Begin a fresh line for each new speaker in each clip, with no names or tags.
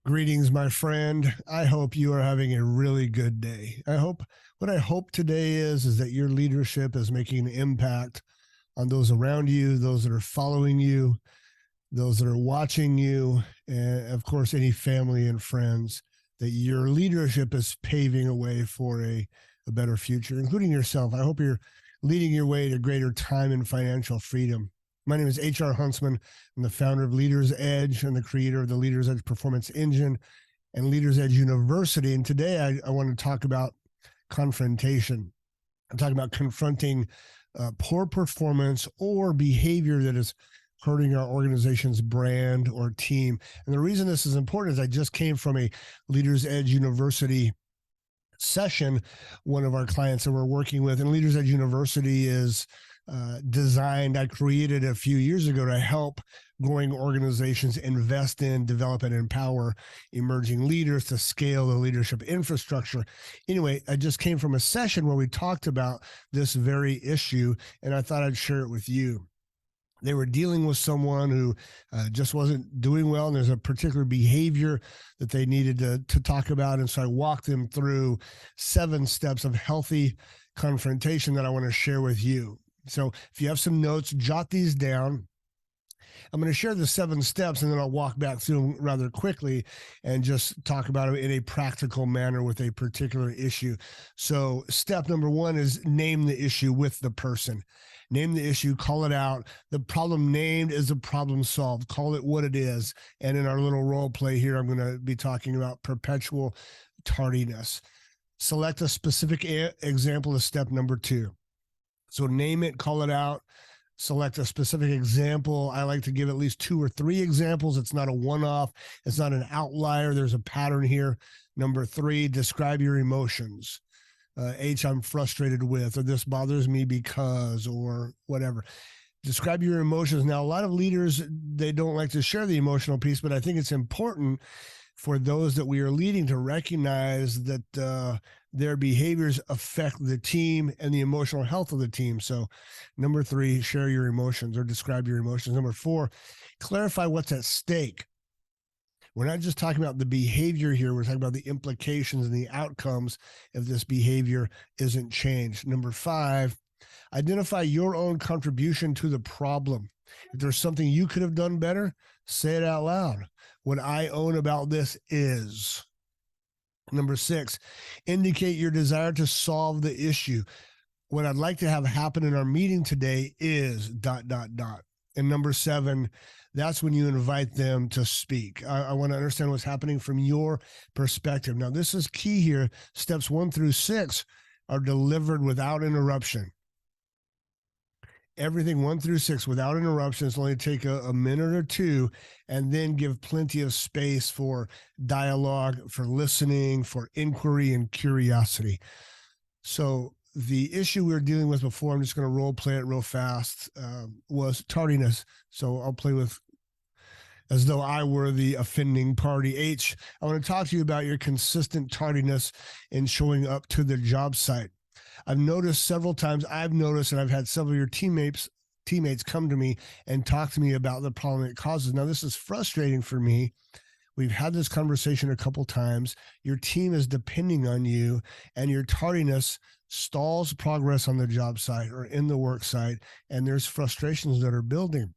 Greetings, my friend. I hope you are having a really good day. What I hope today is that your leadership is making an impact on those around you, those that are following you, those that are watching you, and of course any family and friends, that your leadership is paving a way for a better future, including yourself. I hope you're leading your way to greater time and financial freedom. My name is HR Huntsman. I'm the founder of Leaders Edge and the creator of the Leaders Edge Performance Engine and Leaders Edge University. And today I want to talk about confrontation. I'm talking about confronting poor performance or behavior that is hurting our organization's brand or team. And the reason this is important is I just came from a Leaders Edge University session, one of our clients that we're working with. And Leaders Edge University is I created a few years ago to help growing organizations invest in, develop, and empower emerging leaders to scale the leadership infrastructure. Anyway, I just came from a session where we talked about this very issue, and I thought I'd share it with you. They were dealing with someone who just wasn't doing well, and there's a particular behavior that they needed to talk about. And so I walked them through 7 steps of healthy confrontation that I want to share with you. So if you have some notes, jot these down. I'm going to share the 7 steps, and then I'll walk back through them rather quickly and just talk about them in a practical manner with a particular issue. So step number 1 is name the issue with the person. Name the issue, call it out. The problem named is a problem solved. Call it what it is. And in our little role play here, I'm going to be talking about perpetual tardiness. Select a specific example of step number 2. So name it, call it out, select a specific example. I like to give at least 2 or 3 examples. It's not a one-off. It's not an outlier. There's a pattern here. Number 3, describe your emotions. H, I'm frustrated with, or this bothers me because, or whatever. Describe your emotions. Now, a lot of leaders, they don't like to share the emotional piece, but I think it's important for those that we are leading to recognize that their behaviors affect the team and the emotional health of the team. So number 3, share your emotions or describe your emotions. Number 4, clarify what's at stake. We're not just talking about the behavior here. We're talking about the implications and the outcomes if this behavior isn't changed. Number 5, identify your own contribution to the problem. If there's something you could have done better, say it out loud. What I own about this is. Number 6, indicate your desire to solve the issue. What I'd like to have happen in our meeting today is ... And number 7, that's when you invite them to speak. I want to understand what's happening from your perspective. Now, this is key here. Steps 1 through 6 are delivered without interruption. Everything 1 through 6 without interruptions. Only take a minute or 2, and then give plenty of space for dialogue, for listening, for inquiry and curiosity. So the issue we were dealing with before, I'm just going to role play it real fast, was tardiness. So I'll play with as though I were the offending party. H, I want to talk to you about your consistent tardiness in showing up to the job site. I've noticed several times, and I've had several of your teammates come to me and talk to me about the problem it causes. Now, this is frustrating for me. We've had this conversation a couple times. Your team is depending on you, and your tardiness stalls progress on the job site or in the work site, and there's frustrations that are building.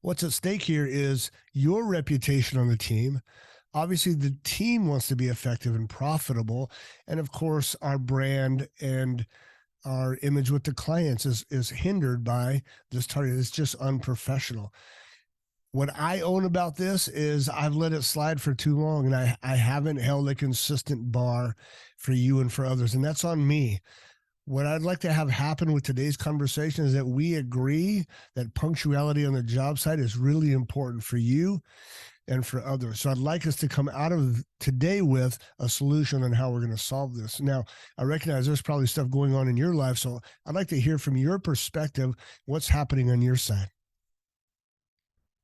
What's at stake here is your reputation on the team. Obviously, the team wants to be effective and profitable. And of course, our brand and our image with the clients is hindered by this target. It's just unprofessional. What I own about this is I've let it slide for too long, and I haven't held a consistent bar for you and for others. And that's on me. What I'd like to have happen with today's conversation is that we agree that punctuality on the job site is really important for you and for others. So I'd like us to come out of today with a solution on how we're going to solve this. Now, I recognize there's probably stuff going on in your life, so I'd like to hear from your perspective what's happening on your side.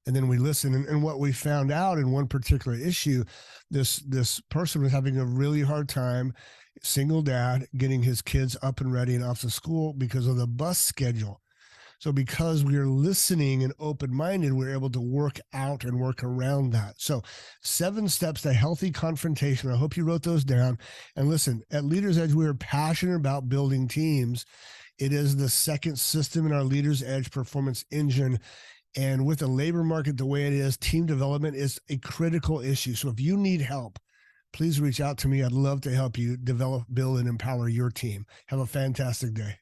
And then we listen. And what we found out in one particular issue, this person was having a really hard time, single dad, getting his kids up and ready and off to school because of the bus schedule. So because we are listening and open-minded, we're able to work out and work around that. So 7 steps to healthy confrontation. I hope you wrote those down. And listen, at Leaders Edge, we are passionate about building teams. It is the second system in our Leaders Edge performance engine. And with the labor market the way it is, team development is a critical issue. So if you need help, please reach out to me. I'd love to help you develop, build, and empower your team. Have a fantastic day.